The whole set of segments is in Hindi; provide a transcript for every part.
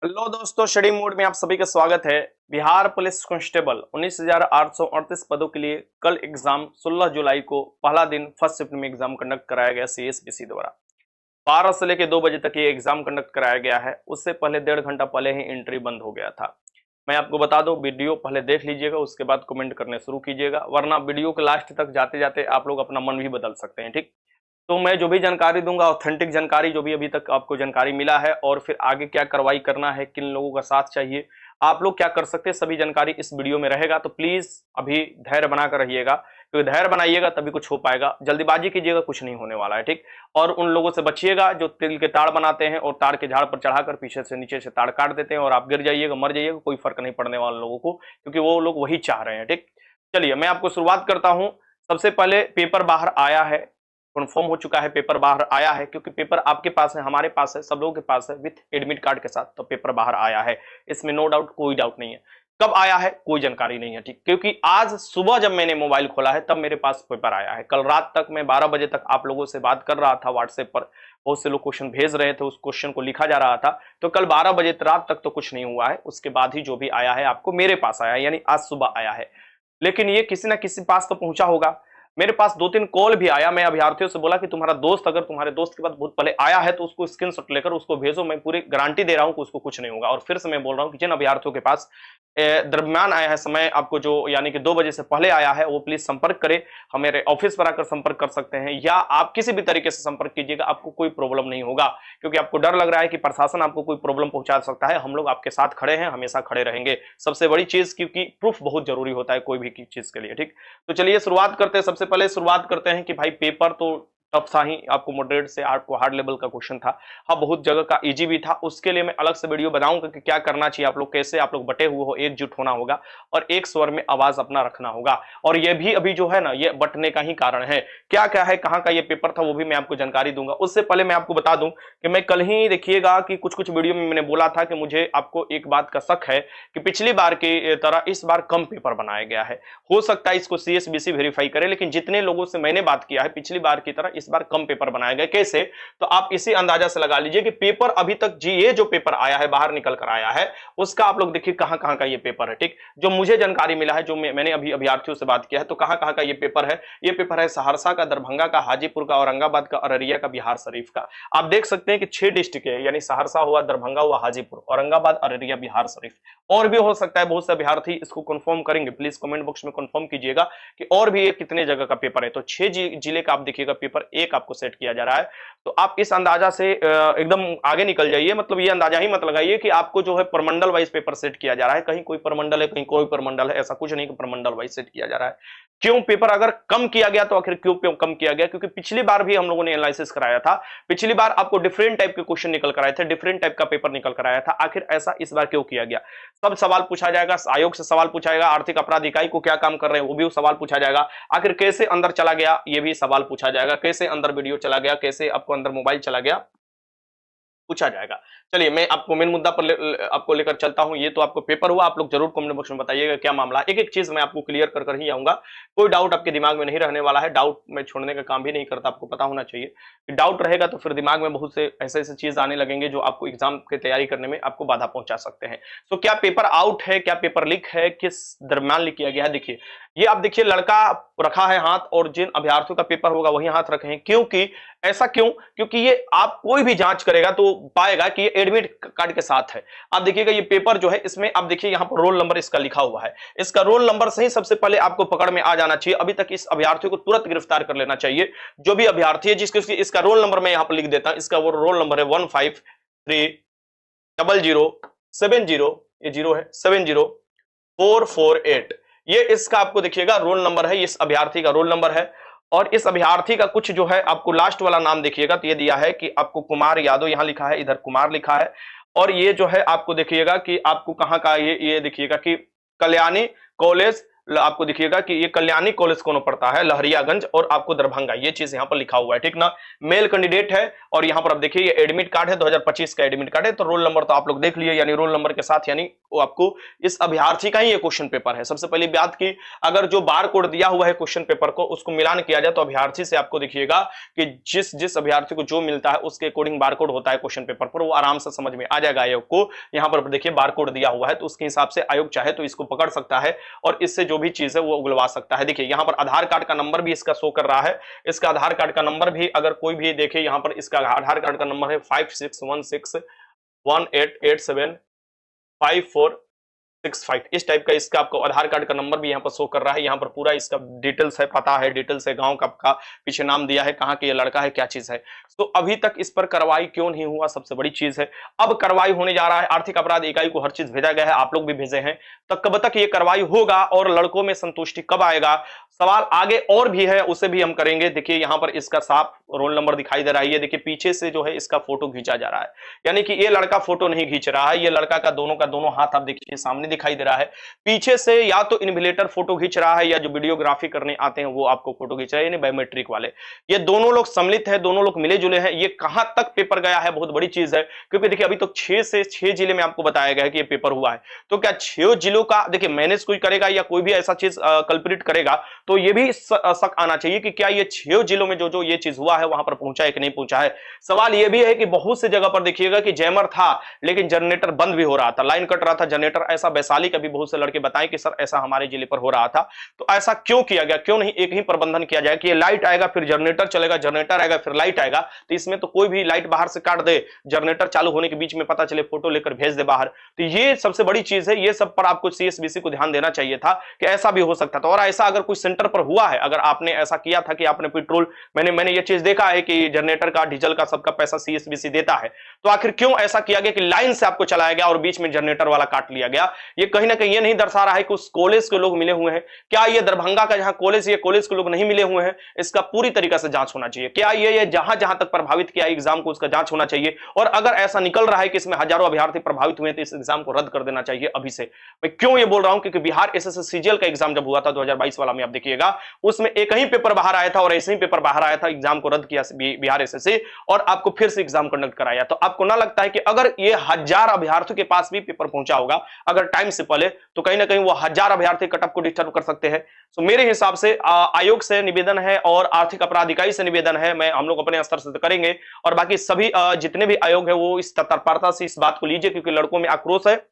हेलो दोस्तों, स्टडी मोड में आप सभी का स्वागत है। बिहार पुलिस कांस्टेबल 19,838 पदों के लिए कल एग्जाम 16 जुलाई को पहला दिन फर्स्ट शिफ्ट में एग्जाम कंडक्ट कराया गया सीएसबीसी द्वारा। 12 से लेकर 2 बजे तक ये एग्जाम कंडक्ट कराया गया है। उससे पहले 1.5 घंटा पहले ही एंट्री बंद हो गया था। मैं आपको बता दूं, वीडियो पहले देख लीजिएगा, उसके बाद कमेंट करने शुरू कीजिएगा, वरना वीडियो के लास्ट तक जाते जाते आप लोग अपना मन भी बदल सकते हैं। ठीक, तो मैं जो भी जानकारी दूंगा ऑथेंटिक जानकारी, जो भी अभी तक आपको जानकारी मिला है और फिर आगे क्या कार्रवाई करना है, किन लोगों का साथ चाहिए, आप लोग क्या कर सकते हैं, सभी जानकारी इस वीडियो में रहेगा। तो प्लीज अभी धैर्य बनाकर रहिएगा, क्योंकि धैर्य बनाइएगा तभी कुछ हो पाएगा। जल्दीबाजी कीजिएगा, कुछ नहीं होने वाला है। ठीक, और उन लोगों से बचिएगा जो तिल के ताड़ बनाते हैं और ताड़ के झाड़ पर चढ़ाकर पीछे से नीचे से ताड़ काट देते हैं और आप गिर जाइएगा, मर जाइएगा, कोई फर्क नहीं पड़ने वाला लोगों को, क्योंकि वो लोग वही चाह रहे हैं। ठीक, चलिए मैं आपको शुरुआत करता हूं। सबसे पहले पेपर बाहर आया है, कन्फर्म हो चुका है, पेपर बाहर आया है, क्योंकि पेपर आपके पास है, हमारे पास है, सब लोगों के पास है विथ एडमिट कार्ड के साथ। तो पेपर बाहर आया है, इसमें नो डाउट, कोई डाउट नहीं है। कब आया है कोई जानकारी नहीं है। ठीक, क्योंकि आज सुबह जब मैंने मोबाइल खोला है तब मेरे पास पेपर आया है। कल रात तक मैं 12 बजे तक आप लोगों से बात कर रहा था व्हाट्सएप पर, बहुत से लोग क्वेश्चन भेज रहे थे, उस क्वेश्चन को लिखा जा रहा था। तो कल 12 बजे रात तक तो कुछ नहीं हुआ है, उसके बाद ही जो भी आया है आपको मेरे पास आया है, यानी आज सुबह आया है। लेकिन ये किसी ना किसी पास तो पहुंचा होगा। मेरे पास 2-3 कॉल भी आया। मैं अभ्यर्थियों से बोला कि तुम्हारा दोस्त, अगर तुम्हारे दोस्त के पास बहुत पहले आया है तो उसको स्क्रीनशॉट लेकर उसको भेजो, मैं पूरी गारंटी दे रहा हूं कि उसको कुछ नहीं होगा। और फिर से मैं बोल रहा हूं कि जिन अभ्यर्थियों के पास दरमियान आया है समय, आपको जो यानी कि 2 बजे से पहले आया है, वो प्लीज संपर्क करे, हमारे ऑफिस पर आकर संपर्क कर सकते हैं, या आप किसी भी तरीके से संपर्क कीजिएगा, आपको कोई प्रॉब्लम नहीं होगा। क्योंकि आपको डर लग रहा है कि प्रशासन आपको कोई प्रॉब्लम पहुंचा सकता है, हम लोग आपके साथ खड़े हैं, हमेशा खड़े रहेंगे। सबसे बड़ी चीज, क्योंकि प्रूफ बहुत जरूरी होता है कोई भी चीज के लिए। ठीक, तो चलिए शुरुआत करते हैं। सबसे पहले शुरुआत करते हैं कि भाई पेपर तो टफ सा ही, आपको मॉडरेट से आपको हार्ड लेवल का क्वेश्चन था। हाँ, बहुत जगह का इजी भी था। उसके लिए मैं अलग से वीडियो बनाऊंगा कि क्या करना चाहिए, आप लोग कैसे, आप लोग बटे हुए हो, एकजुट होना होगा और एक स्वर में आवाज अपना रखना होगा। और ये भी अभी जो है ना, ये बटने का ही कारण है। क्या क्या है, कहाँ का ये पेपर था, वो भी मैं आपको जानकारी दूंगा। उससे पहले मैं आपको बता दूं कि मैं कल ही देखिएगा कि कुछ कुछ वीडियो में मैंने बोला था कि मुझे आपको एक बात का शक है कि पिछली बार की तरह इस बार कम पेपर बनाया गया है। हो सकता है इसको सीएसबीसी वेरीफाई करे, लेकिन जितने लोगों से मैंने बात किया है, पिछली बार की तरह इस बार कम पेपर बनाए गए। कैसे, तो आप इसी अंदाजा से लगा लीजिए कि पेपर अभी तक जी, ये जो पेपर आया है, बाहर निकल कर आया है, उसका आप लोग देखिए कहां कहां का ये पेपर है। ठीक, जो मुझे जानकारी मिला है, जो मैंने अभी अभ्यर्थियों से बात किया है, तो कहां कहां का ये पेपर है। ये पेपर है सहरसा का, दरभंगा का, हाजीपुर का, औरंगाबाद का, अररिया का, बिहार शरीफ का। आप देख सकते हैं कि 6 डिस्ट्रिक्ट है, यानी सहरसा हुआ, दरभंगा हुआ, हाजीपुर, औरंगाबाद, अररिया, बिहार शरीफ। और भी हो सकता है, बहुत से अभ्यर्थी इसको कंफर्म करेंगे, प्लीज कमेंट बॉक्स में कंफर्म कीजिएगा कि और भी ये कितने जगह का पेपर है। तो 6 जिले का आप देखिएगा पेपर एक आपको सेट किया जा रहा है। तो आप इस अंदाजा से एकदम आगे निकल जाइए, मतलब ये अंदाजा ही मत लगाइए कि आपको जो है प्रमंडल वाइज पेपर सेट किया जा रहा है, कहीं कोई प्रमंडल है, कहीं कोई प्रमंडल है, ऐसा कुछ नहीं कि प्रमंडल वाइज सेट किया जा रहा है। क्यों पेपर अगर कम किया गया, तो आखिर क्यों कम किया गया? क्योंकि पिछली बार भी हम लोगों ने एनालिसिस कराया था, पिछली बार आपको डिफरेंट टाइप के क्वेश्चन निकल कर आए थे, डिफरेंट टाइप का पेपर निकल कर आया था। आखिर ऐसा इस बार क्यों किया गया? सब सवाल पूछा जाएगा, आयोग से सवाल पूछा जाएगा, आर्थिक अपराध इकाई को क्या काम कर रहे हैं वो भी सवाल पूछा जाएगा, आखिर कैसे अंदर चला गया ये भी सवाल पूछा जाएगा, कैसे अंदर वीडियो चला गया, कैसे आपको अंदर मोबाइल चला गया, पूछा जाएगा। चलिए मैं आपको मेन मुद्दा पर आपको लेकर चलता हूं। ये तो आपको पेपर हुआ, आप लोग जरूर कमेंट बॉक्स में बताइएगा क्या मामला। एक एक चीज मैं आपको क्लियर कर ही आऊंगा, कोई डाउट आपके दिमाग में नहीं रहने वाला है। डाउट मैं छोड़ने का काम भी नहीं करता, आपको पता होना चाहिए कि डाउट रहेगा तो फिर दिमाग में बहुत से ऐसे ऐसे चीज आने लगेंगे जो आपको एग्जाम की तैयारी करने में आपको बाधा पहुंचा सकते हैं। तो क्या पेपर आउट है, क्या पेपर लीक है, किस दरमियान लीक किया गया है? देखिए, ये आप देखिए, लड़का रखा है हाथ और जिन अभ्यर्थियों का पेपर होगा वही हाथ रखे हैं। क्योंकि ऐसा क्यों? क्योंकि ये आप कोई भी जांच करेगा तो पाएगा कि ये एडमिट कार्ड के साथ है। आप देखिएगा ये पेपर जो है, इसमें आप देखिए यहाँ पर रोल नंबर इसका लिखा हुआ है। इसका रोल नंबर से ही सबसे पहले आपको पकड़ में आ जाना चाहिए। अभी तक इस अभ्यर्थी को तुरंत गिरफ्तार कर लेना चाहिए। जो भी अभ्यर्थी है जिसको इसका रोल नंबर मैं यहाँ पर लिख देता हूं, इसका वो रोल नंबर है 15300707, ये 0 है, 70448। ये इसका आपको देखिएगा रोल नंबर है, इस अभ्यर्थी का रोल नंबर है। और इस अभ्यर्थी का कुछ जो है आपको लास्ट वाला नाम देखिएगा तो ये दिया है कि आपको कुमार यादव, यहां लिखा है, इधर कुमार लिखा है। और ये जो है आपको देखिएगा कि आपको कहां का, ये देखिएगा कि कल्याणी कॉलेज, आपको दिखिएगा कि ये कल्याणी कॉलेज कौन पड़ता है, लहरियागंज, और आपको दरभंगा, ये चीज यहाँ पर लिखा हुआ है। ठीक ना, मेल कैंडिडेट है। और यहाँ पर आप देखिए ये एडमिट कार्ड है, 2025 का एडमिट कार्ड है। तो रोल नंबर तो आप लोग देख लिए, यानी रोल नंबर के साथ यानी वो आपको इस अभ्यर्थी का ही ये क्वेश्चन पेपर है। सबसे पहली बात की अगर जो बार कोड दिया हुआ है क्वेश्चन पेपर को उसको मिलान किया जाए तो अभ्यर्थी से आपको देखिएगा कि जिस जिस अभ्यर्थी को जो मिलता है उसके अकॉर्डिंग बार कोड होता है क्वेश्चन पेपर पर, वो आराम से समझ में आ जाएगा आयोग को। यहाँ पर देखिए बार कोड दिया हुआ है तो उसके हिसाब से आयोग चाहे तो इसको पकड़ सकता है और इससे जो भी चीज है वो उगलवा सकता है। देखिए यहाँ पर आधार कार्ड का नंबर भी इसका शो कर रहा है, इसका आधार कार्ड का नंबर भी अगर कोई भी देखे यहाँ पर इसका आधार कार्ड का नंबर है 561618875465। इस टाइप का इसका आपको आधार कार्ड का नंबर भी यहाँ पर शो कर रहा है। यहाँ पर पूरा इसका डिटेल्स है, पता है, डिटेल्स है, गांव का पीछे नाम दिया है, कहाँ के ये लड़का है, क्या चीज है। तो अभी तक इस पर कार्रवाई क्यों नहीं हुआ, सबसे बड़ी चीज है। अब कार्रवाई होने जा रहा है, आर्थिक अपराध इकाई को हर चीज भेजा गया है, आप लोग भी भेजे हैं, तो कब तक ये कार्रवाई होगा और लड़कों में संतुष्टि कब आएगा, सवाल आगे और भी है, उसे भी हम करेंगे। देखिए यहाँ पर इसका साफ रोल नंबर दिखाई दे रहा है, ये देखिए पीछे से जो है इसका फोटो खींचा जा रहा है, यानी कि ये लड़का फोटो नहीं खींच रहा है, ये लड़का का दोनों हाथ आप देखिए सामने दिखाई दे रहा है, पीछे से या तो इन्विजिलेटर फोटो खींच रहा है या जो वीडियोग्राफी करने आते हैं वो आपको फोटो खींच रहे हैं, यानी बायोमेट्रिक वाले। ये दोनों लोग सम्मिलित है, दोनों लोग मिले जुले हैं। ये कहां तक पेपर गया है बहुत बड़ी चीज है, क्योंकि देखिए अभी तो 6 से 6 जिले में आपको बताया गया है कि ये पेपर हुआ है। तो क्या 6 जिलों का देखिए मैनेज कोई करेगा या कोई भी ऐसा चीज कल्प्रिट करेगा, तो ये भी शक आना चाहिए कि क्या ये 6 जिलों में जो ये चीज हुआ है वहां पर पहुंचा है कि नहीं पहुंचा है। सवाल ये भी है कि बहुत सी जगह पर देखिएगा कि जैमर था लेकिन जनरेटर बंद भी हो रहा था, लाइन कट रहा था जनरेटर। ऐसा वैशाली का भी बहुत से लड़के बताएं कि सर ऐसा हमारे जिले पर हो रहा था। तो ऐसा क्यों किया गया, क्यों नहीं एक ही प्रबंधन किया जाए कि ये लाइट आएगा फिर जनरेटर चलेगा, जनरेटर आएगा फिर लाइट आएगा। तो इसमें तो कोई भी लाइट बाहर से काट दे, जनरेटर चालू होने के बीच में पता चले फोटो लेकर भेज दे बाहर। तो ये सबसे बड़ी चीज है, ये सब पर आपको सीएसबीसी को ध्यान देना चाहिए था कि ऐसा भी हो सकता था। और ऐसा अगर कोई सेंटर पर हुआ है, अगर आपने ऐसा किया था कि आपने पेट्रोल, मैंने ये चीज देखा है कि जनरेटर का डीजल का सबका पैसा सीएसबीसी देता है, तो आखिर क्यों ऐसा किया गया कि लाइन से आपको चलाया गया और बीच में जनरेटर वाला काट लिया गया। ये कहीं ना कहीं ये नहीं दर्शा रहा है कि उस कॉलेज के लोग मिले हुए हैं, क्या ये दरभंगा का जहां कॉलेज, ये कॉलेज के लोग नहीं मिले हुए हैं, इसका पूरी तरीके से जांच होना चाहिए। क्या ये जहां जहां तक प्रभावित किया एग्जाम को उसका जांच होना चाहिए। और अगर ऐसा निकल रहा है कि इसमें हजारों अभ्यर्थी प्रभावित हुए तो इस एग्जाम को रद्द कर देना चाहिए अभी से। मैं क्यों ये बोल रहा हूं, क्योंकि बिहार एसएससी सीजीएल का एग्जाम जब हुआ था 2022 वाला में, आप देखिएगा उसमें एक ही पेपर बाहर आया था और ऐसे ही पेपर बाहर आया था, एग्जाम को रद्द किया बिहार एसएससी और आपको फिर से एग्जाम कंडक्ट कराया। तो आपको ना लगता है कि अगर ये 1000 अभ्यर्थियों के पास भी पेपर पहुंचा होगा अगर टाइम से पहले, तो कहीं ना कहीं वो 1000 अभ्यर्थी कटअप को डिस्टर्ब कर सकते हैं। तो मेरे हिसाब से आयोग से निवेदन है और आर्थिक अपराध इकाई से निवेदन है, मैं हम लोग अपने स्तर से करेंगे और बाकी सभी जितने भी आयोग है वो इस तत्परता से इस बात को लीजिए, क्योंकि लड़कों में आक्रोश है।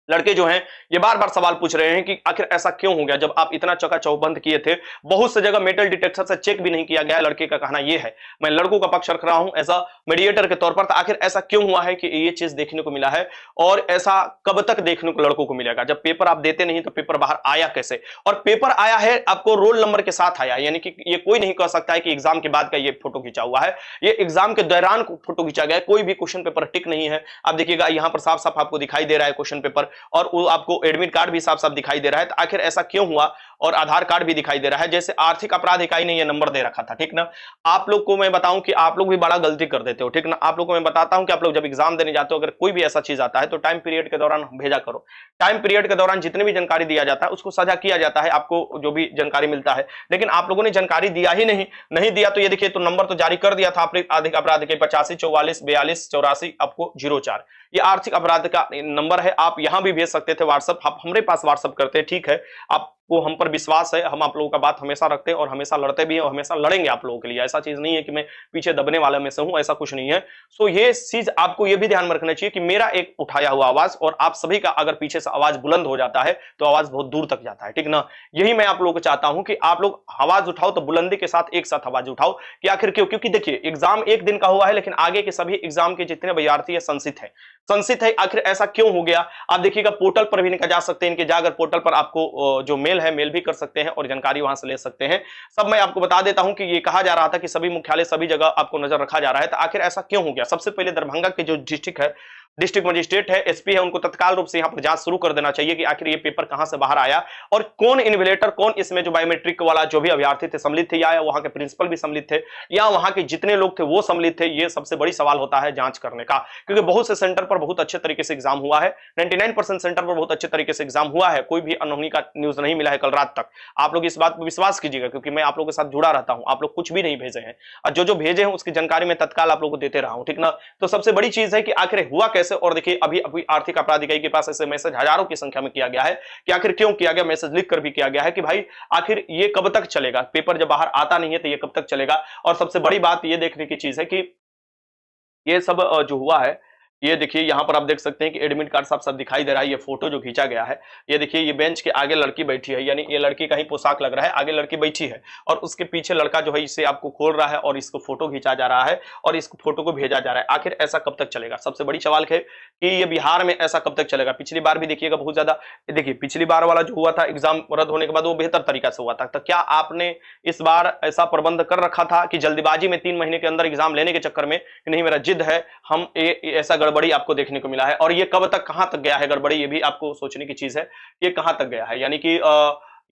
लड़के जो हैं ये बार बार सवाल पूछ रहे हैं कि आखिर ऐसा क्यों हो गया, जब आप इतना चकाचौबंद किए थे, बहुत से जगह मेटल डिटेक्टर से चेक भी नहीं किया गया। लड़के का कहना यह है, मैं लड़कों का पक्ष रख रहा हूं एज अ मीडिएटर के तौर पर, तो आखिर ऐसा क्यों हुआ है कि ये चीज देखने को मिला है और ऐसा कब तक देखने को लड़कों को मिलेगा। जब पेपर आप देते नहीं तो पेपर बाहर आया कैसे, और पेपर आया है आपको रोल नंबर के साथ आया, यानी कि ये कोई नहीं कह सकता है कि एग्जाम के बाद का ये फोटो खींचा हुआ है, ये एग्जाम के दौरान फोटो खींचा गया है। कोई भी क्वेश्चन पेपर टिक नहीं है, आप देखिएगा यहां पर साफ साफ आपको दिखाई दे रहा है क्वेश्चन पेपर, और वो आपको एडमिट कार्ड भी साफ साफ दिखाई दे रहा है। तो आखिर ऐसा क्यों हुआ, और आधार कार्ड भी दिखाई दे रहा है, जैसे आर्थिक अपराध इकाई ने ये नंबर दे रखा था, ठीक ना। आप लोग को मैं बताऊं कि आप लोग भी बड़ा गलती कर देते हो, ठीक ना। आप लोग को मैं बताता हूं कि आप लोग जब एग्जाम देने जाते हो, अगर कोई भी ऐसा चीज आता है तो टाइम पीरियड के दौरान भेजा करो। टाइम पीरियड के दौरान जितनी भी जानकारी दिया जाता है उसको साझा किया जाता है, आपको जो भी जानकारी मिलता है। लेकिन आप लोगों ने जानकारी दिया ही नहीं दिया, तो ये देखिए तो नंबर तो जारी कर दिया था आर्थिक अपराध के 85 44 42 84 आपको 04, ये आर्थिक अपराध का नंबर है। आप यहां भी भेज सकते थे व्हाट्सएप, आप हमारे पास व्हाट्सएप करते हैं, ठीक है। आपको हम पर विश्वास है, हम आप लोगों का बात हमेशा रखते हैं और हमेशा लड़ते भी हैं और हमेशा लड़ेंगे आप लोगों के लिए। ऐसा चीज नहीं है कि मैं पीछे दबने वाले में से हूं, ऐसा कुछ नहीं है। सो ये चीज आपको ये भी ध्यान में रखना चाहिए कि मेरा एक उठाया हुआ आवाज और आप सभी का अगर पीछे से आवाज बुलंद हो जाता है तो आवाज बहुत दूर तक जाता है, ठीक ना। यही मैं आप लोगों को चाहता हूं कि आप लोग आवाज उठाओ तो बुलंदी के साथ एक साथ आवाज उठाओ कि आखिर क्यों, क्योंकि देखिए एग्जाम एक दिन का हुआ है लेकिन आगे के सभी एग्जाम के जितने विद्यार्थी है संसित है। आखिर ऐसा क्यों हो गया, आप देखिएगा पोर्टल पर भी इनका जा सकते हैं, इनके जाकर पोर्टल पर आपको जो मेल है मेल भी कर सकते हैं और जानकारी वहां से ले सकते हैं। सब मैं आपको बता देता हूं कि ये कहा जा रहा था कि सभी मुख्यालय सभी जगह आपको नजर रखा जा रहा है, तो आखिर ऐसा क्यों हो गया। सबसे पहले दरभंगा के जो डिस्ट्रिक्ट मजिस्ट्रेट है, एसपी है, उनको तत्काल रूप से यहां पर जांच शुरू कर देना चाहिए कि आखिर ये पेपर कहां से बाहर आया और कौन इन्विजिलेटर, कौन इसमें जो बायोमेट्रिक वाला जो भी अभ्यर्थी थे सम्मिलित थे, या वहां के प्रिंसिपल भी सम्मिलित थे, या वहां के जितने लोग थे वो सम्मिलित थे। ये सबसे बड़ी सवाल होता है जांच करने का, क्योंकि बहुत से सेंटर पर बहुत अच्छे तरीके से एग्जाम हुआ है, 99% सेंटर पर बहुत अच्छे तरीके से एग्जाम हुआ है, कोई भी अनहोनी का न्यूज नहीं मिला है कल रात तक। आप लोग इस बात पर विश्वास कीजिएगा, क्योंकि मैं आप लोगों के साथ जुड़ा रहता हूं, आप लोग कुछ भी नहीं भेजे हैं और जो भेजे हैं उसकी जानकारी मैं तत्काल आप लोगों को देते रहा हूं, ठीक ना। तो सबसे बड़ी चीज है कि आखिर हुआ कैसे कैसे, और देखिए अभी अभी आर्थिक अपराध इकाई के पास ऐसे मैसेज हजारों की संख्या में किया गया है कि आखिर क्यों किया गया, मैसेज लिख कर भी किया गया है कि भाई आखिर ये कब तक चलेगा, पेपर जब बाहर आता नहीं है तो ये कब तक चलेगा। और सबसे बड़ी बात ये देखने की चीज है कि ये सब जो हुआ है, ये देखिए यहाँ पर आप देख सकते हैं कि एडमिट कार्ड साफ साफ दिखाई दे रहा है। ये फोटो जो खींचा गया है, ये देखिए ये बेंच के आगे लड़की बैठी है, यानी ये लड़की का ही पोशाक लग रहा है, आगे लड़की बैठी है और उसके पीछे लड़का जो है इसे आपको खोल रहा है और इसको फोटो खींचा जा रहा है और इस फोटो को भेजा जा रहा है। आखिर ऐसा कब तक चलेगा, सबसे बड़ी सवाल है कि ये बिहार में ऐसा कब तक चलेगा। पिछली बार भी देखिएगा बहुत ज्यादा, देखिए पिछली बार वाला जो हुआ था एग्जाम रद्द होने के बाद वो बेहतर तरीका से हुआ था, तो क्या आपने इस बार ऐसा प्रबंध कर रखा था कि जल्दीबाजी में 3 महीने के अंदर एग्जाम लेने के चक्कर में नहीं मेरा जिद है, हम ऐसा गड़बड़ी आपको देखने को मिला है। और ये कब तक कहां तक गया है गड़बड़ी, ये भी आपको सोचने की चीज है, ये कहां तक गया है, यानी कि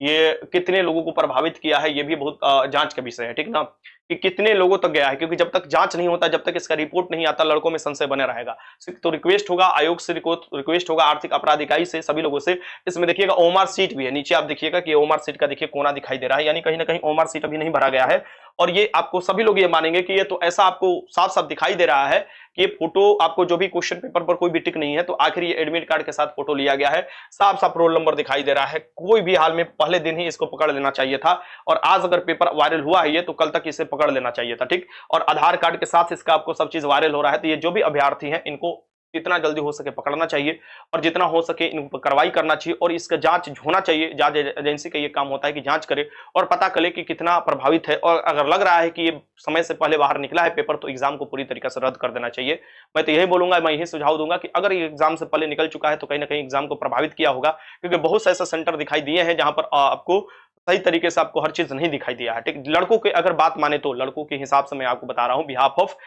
ये कितने लोगों को प्रभावित किया है, ये भी बहुत जांच का विषय है, ठीक ना, कि कितने लोगों तक गया है, क्योंकि जब तक जांच नहीं होता, जब तक इसका रिपोर्ट नहीं आता, लड़कों में संशय बने रहेगा। तो रिक्वेस्ट होगा आयोग से, रिक्वेस्ट होगा आर्थिक अपराध इकाई से, सभी लोगों से। इसमें देखिएगा ओमार सीट भी है, नीचे आप देखिएगा कि ओमार सीट का देखिए कोना दिखाई दे रहा है, यानी कहीं ना कहीं ओमार सीट अभी नहीं भरा गया है। और ये आपको सभी लोग ये मानेंगे कि ये तो ऐसा आपको साफ साफ दिखाई दे रहा है कि ये फोटो आपको जो भी क्वेश्चन पेपर पर कोई भी टिक नहीं है, तो आखिर ये एडमिट कार्ड के साथ फोटो लिया गया है, साफ साफ रोल नंबर दिखाई दे रहा है। कोई भी हाल में पहले दिन ही इसको पकड़ लेना चाहिए था, और आज अगर पेपर वायरल हुआ है ये, तो कल तक इसे पकड़ लेना चाहिए था, ठीक। और आधार कार्ड के साथ इसका आपको सब चीज वायरल हो रहा है, तो ये जो भी अभ्यर्थी हैं इनको जितना जल्दी हो सके पकड़ना चाहिए और जितना हो सके इन पर कार्रवाई करना चाहिए, और इसका जांच होना चाहिए। जांच एजेंसी का ये काम होता है कि जांच करे और पता करे कि कितना प्रभावित है, और अगर लग रहा है कि ये समय से पहले बाहर निकला है पेपर, तो एग्जाम को पूरी तरीके से रद्द कर देना चाहिए। मैं तो यही बोलूंगा, मैं यही सुझाव दूंगा कि अगर ये एग्जाम से पहले निकल चुका है तो कहीं ना कहीं एग्जाम को प्रभावित किया होगा, क्योंकि बहुत से ऐसे सेंटर दिखाई दिए हैं जहां पर आपको सही तरीके से आपको हर चीज नहीं दिखाई दिया है, ठीक। लड़कों के अगर बात माने तो लड़कों के हिसाब से मैं आपको बता रहा हूं, बिहाफ ऑफ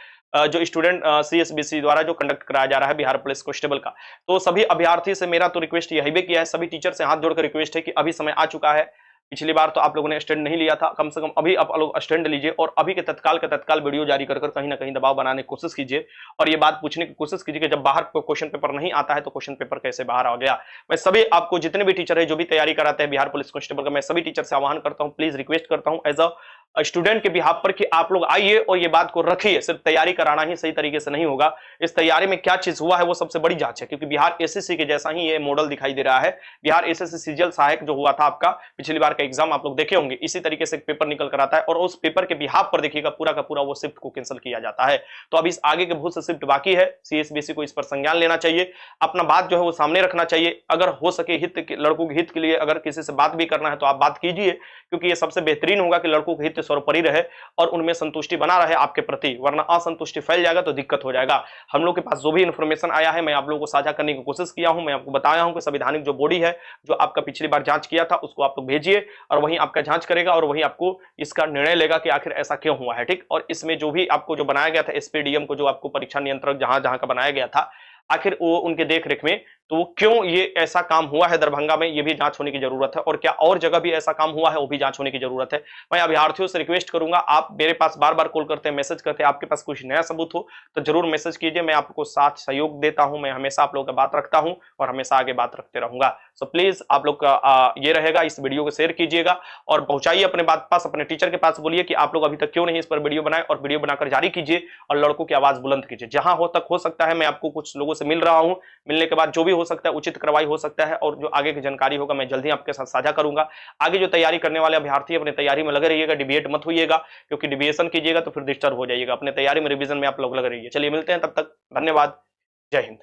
जो स्टूडेंट सीएसबीसी द्वारा जो कंडक्ट कराया जा रहा है बिहार पुलिस कांस्टेबल का, तो सभी अभ्यर्थी से मेरा तो रिक्वेस्ट यही भी किया है, सभी टीचर से हाथ जोड़कर रिक्वेस्ट है कि अभी समय आ चुका है। पिछली बार तो आप लोगों ने स्टैंड नहीं लिया था, कम से कम अभी आप लोग स्टैंड लीजिए और अभी के तत्काल वीडियो जारी कर कहीं ना कहीं दबाव बनाने की कोशिश कीजिए, और ये बात पूछने की कोशिश कीजिए कि जब बाहर क्वेश्चन पेपर नहीं आता है तो क्वेश्चन पेपर कैसे बाहर आ गया। मैं सभी आपको जितने भी टीचर है जो भी तैयारी कराते हैं बिहार पुलिस कांस्टेबल का, मैं सभी टीचर से आह्वान करता हूं, प्लीज रिक्वेस्ट करता हूं एज अ स्टूडेंट के बिहाफ पर कि आप लोग आइए और ये बात को रखिए। सिर्फ तैयारी कराना ही सही तरीके से नहीं होगा, इस तैयारी में क्या चीज हुआ है वो सबसे बड़ी जांच है, क्योंकि बिहार एसएससी के जैसा ही ये मॉडल दिखाई दे रहा है। बिहार एसएससी सीजीएल सहायक जो हुआ था आपका पिछली बार का एग्जाम, आप लोग देखे होंगे, इसी तरीके से एक पेपर निकल कर आता है और उस पेपर के बिहाफ पर देखिएगा पूरा का पूरा वो शिफ्ट को कैंसिल किया जाता है। तो अभी इस आगे के बहुत से शिफ्ट बाकी है, सीएसबीसी को इस पर संज्ञान लेना चाहिए, अपना बात जो है वो सामने रखना चाहिए। अगर हो सके लड़कों के हित के लिए अगर किसी से बात भी करना है तो आप बात कीजिए, क्योंकि ये सबसे बेहतरीन होगा कि लड़कों के हित सर्वोपरि रहे और उनमें संतुष्टि बना रहे आपके प्रति, वरना असंतुष्टि फैल जाएगा तो दिक्कत हो जाएगा। हम लोग के पास जो भी इंफॉर्मेशन आया है मैं आप लोगों को साझा करने की कोशिश किया हूं। मैं आपको बताया हूं कि संवैधानिक जो बॉडी है जो आपका पिछली बार जांच किया था उसको आप लोग भेजिए और वहीं आपका जांच करेगा और वहीं आपको इसका निर्णय लेगा कि आखिर ऐसा क्यों हुआ है, ठीक। और इसमें जो भी आपको जो बनाया गया था एसपीडीएम को, जो आपको परीक्षा नियंत्रक जहां जहां का बनाया गया था, आखिर वो उनके देख रेख में तो क्यों ये ऐसा काम हुआ है दरभंगा में, ये भी जांच होने की जरूरत है, और क्या और जगह भी ऐसा काम हुआ है वो भी जांच होने की जरूरत है। मैं अभ्यर्थियों से रिक्वेस्ट करूंगा, आप मेरे पास बार बार कॉल करते हैं, मैसेज करते हैं, आपके पास कुछ नया सबूत हो तो जरूर मैसेज कीजिए, मैं आपको साथ सहयोग देता हूं, मैं हमेशा आप लोगों का बात रखता हूं और हमेशा आगे बात रखते रहूंगा। सो प्लीज आप लोग का ये रहेगा, इस वीडियो को शेयर कीजिएगा और पहुंचाइए अपने बात पास, अपने टीचर के पास बोलिए कि आप लोग अभी तक क्यों नहीं इस पर वीडियो बनाए, और वीडियो बनाकर जारी कीजिए और लड़कों की आवाज बुलंद कीजिए। जहां हो तक हो सकता है, मैं आपको कुछ लोगों से मिल रहा हूं, मिलने के बाद जो भी हो सकता है उचित कार्रवाई हो सकता है, और जो आगे की जानकारी होगा मैं जल्दी आपके साथ साझा करूंगा। आगे जो तैयारी करने वाले अभ्यर्थी अपने तैयारी में लगे रहिएगा, डिविएट मत होइएगा, क्योंकि डिविएशन कीजिएगा तो फिर डिस्टर्ब हो जाइएगा। अपने तैयारी में रिवीजन में आप लोग लगे रहिए। चलिए मिलते हैं, तब तक धन्यवाद, जय हिंद।